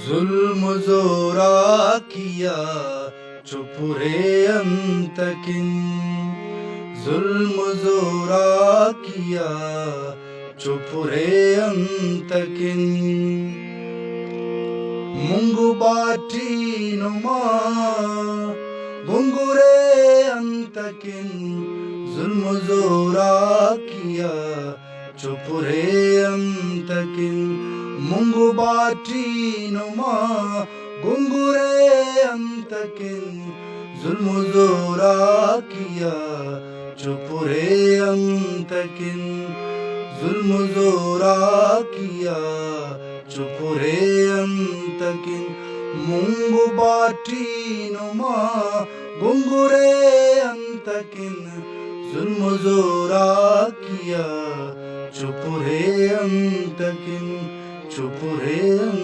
जुल्म जोरा किया चुप रे अंतकिन, जुल्म जोरा किया चुप रे अंतकिन, मुंगु बाटी नुमा गुंगुरे अंतकिन, जुल्म जोरा किया चुप रे अंतकिन, मुंगु बाटी नुमा गुंगुरे अंतकिन, जुल्म जोरा किया चुप रे अंतकिन, जुल्म जोरा किया चुप रे अंतकिन, मुंगु बाटी नुमा गुंगुरे अंतकिन, जुल्म जोरा किया चुप रे अंतकिन, चुप रे अंतकिन।